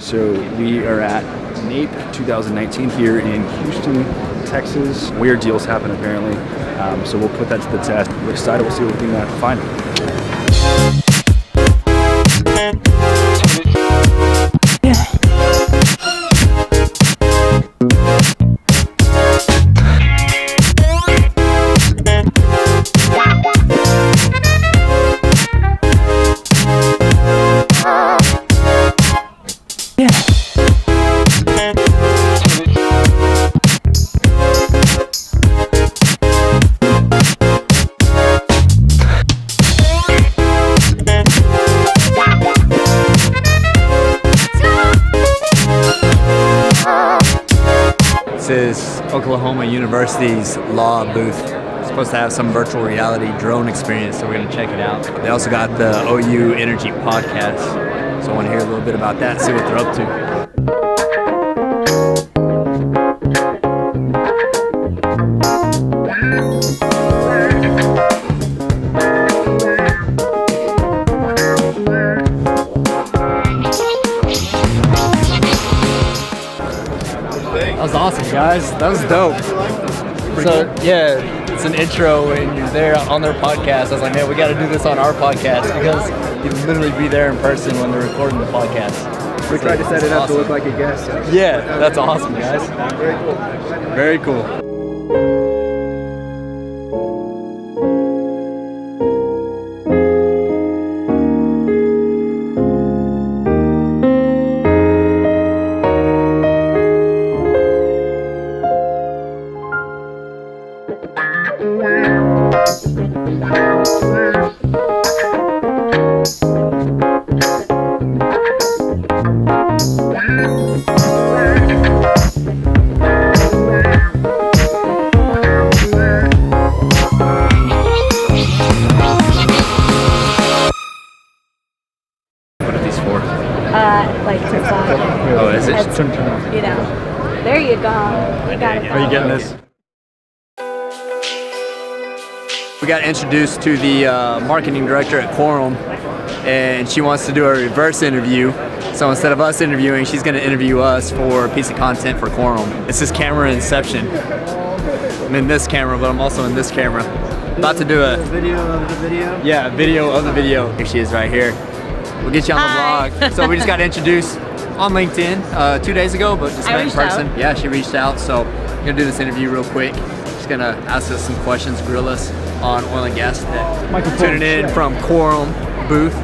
So we are at NAPE 2019 here in Houston, Texas. Weird deals happen apparently, so we'll put that to the test. We're excited. We'll see what we can find. This is Oklahoma University's law booth. It's supposed to have some virtual reality drone experience, so we're going to check it out. They also got the OU Energy podcast, so I want to hear a little bit about that, see what they're up to. That was awesome, guys. That was dope. So, yeah, it's an intro and you're there on their podcast. I was like, man, we got to do this on our podcast because you can literally be there in person when they're recording the podcast. We tried to set it up to look like a guest. Yeah, that's awesome, guys. Very cool. Very cool. What are these for? Like to fly. Oh, is it? You know. There you go. You got it. Are you getting this? We got introduced to the marketing director at Quorum, and she wants to do a reverse interview. So instead of us interviewing, she's going to interview us for a piece of content for Quorum. This is camera inception. I'm in this camera, but I'm also in this camera. About to do a video of the video? Yeah, video of the video. Here she is right here. We'll get you on the vlog. So we just got introduced on LinkedIn 2 days ago, but just met in person. Yeah, she reached out. So I'm going to do this interview real quick. She's going to ask us some questions, grill us on oil and gas today. Tuning in from Quorum booth.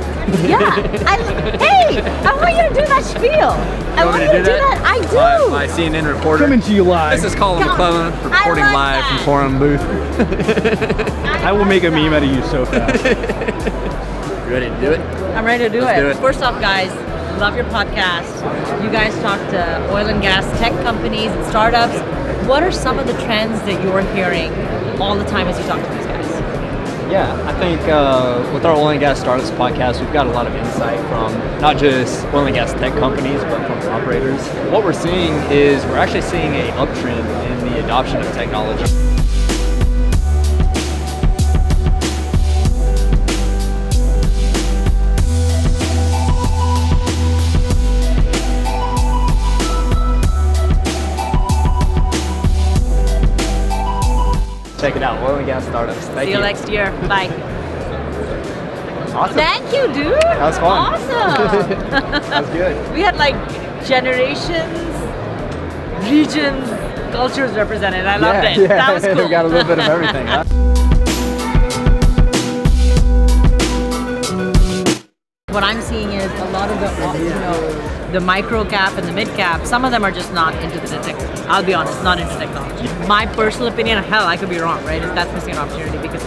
Yeah. Hey, I want you to do that spiel. I want you to do that. I do. My CNN reporter. Coming to you live. This is Collin McClellan reporting live from Quorum booth. I will make a meme out of you so fast. You ready to do it? I'm ready to do Let's it. do it. First off, guys, love your podcast. You guys talk to oil and gas tech companies and startups. What are some of the trends that you're hearing all the time as you talk to these guys? Yeah, I think with our oil and gas startups podcast, we've got a lot of insight from not just oil and gas tech companies, but from operators. What we're seeing is we're actually seeing an uptrend in the adoption of technology. Check it out, oil and gas startups. Thank See you next year. Bye. Awesome. Thank you, dude. That was fun. Awesome. That was good. We had like generations, regions, cultures represented. I loved it. Yeah. That was cool. We got a little bit of everything, huh? What I'm seeing is a lot of the micro cap and the mid cap, some of them are just not into the tech. I'll be honest, not into technology. My personal opinion, hell, I could be wrong, right? That's missing an opportunity because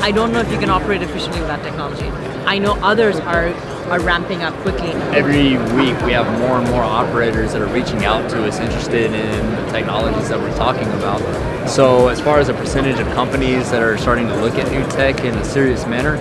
I don't know if you can operate efficiently without technology. I know others are ramping up quickly. Every week we have more and more operators that are reaching out to us interested in the technologies that we're talking about. So as far as a percentage of companies that are starting to look at new tech in a serious manner,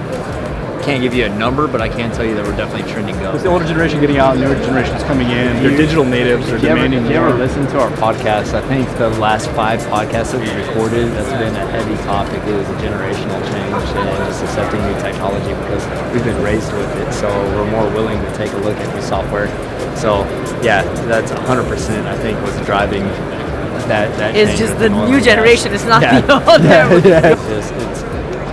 can't give you a number, but I can tell you that we're definitely trending up. With the older generation getting out, newer generations coming in, they're digital natives, they're demanding If you ever more. listen to our podcast, I think the last 5 podcasts that we recorded, that's been a heavy topic, is a generational change and just accepting new technology because we've been raised with it, so we're more willing to take a look at new software. So yeah, that's 100% I think what's driving that It's change just the within oil new and gas. generation. It's not Yeah. the older. It's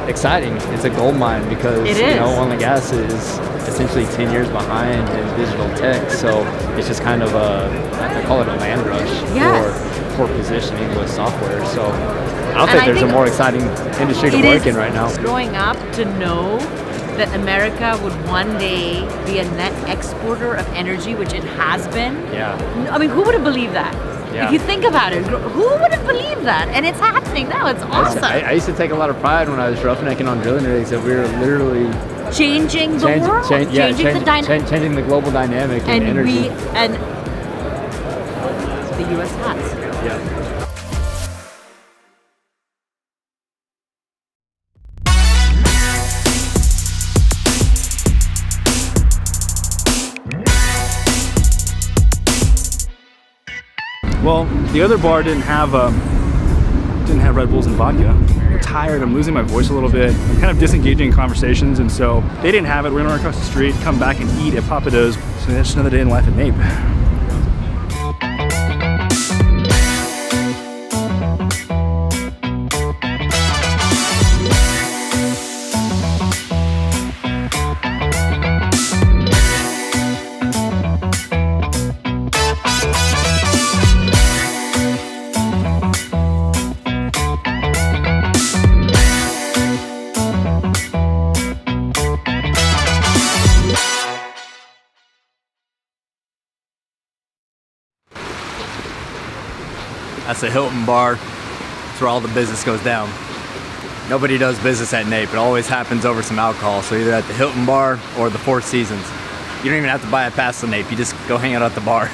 exciting. It's a gold mine because It you know is. oil and gas is essentially 10 years behind in digital tech. So it's just kind of I call it a land rush Yes. for positioning with software. So I don't And think I there's think a more exciting industry to It work is in right now. growing up to know that America would one day be a net exporter of energy, which it has been. Yeah. I mean, who would have believed that? Yeah. If you think about it, who would have believed that? And it's happening now. It's awesome. I used to take a lot of pride when I was roughnecking on drilling rigs that we were literally Changing the world, changing the dynamic. changing the global dynamic in And energy. the U.S. has. Yeah. Well, the other bar didn't have Red Bulls and vodka. I'm tired. I'm losing my voice a little bit. I'm kind of disengaging in conversations, and so they didn't have it. We're gonna run across the street, come back and eat at Papa Do's. So that's just another day in life at NAPE. That's the Hilton bar. That's where all the business goes down. Nobody does business at NAPE. It always happens over some alcohol. So either at the Hilton bar or the Four Seasons. You don't even have to buy a pass to NAPE. You just go hang out at the bar.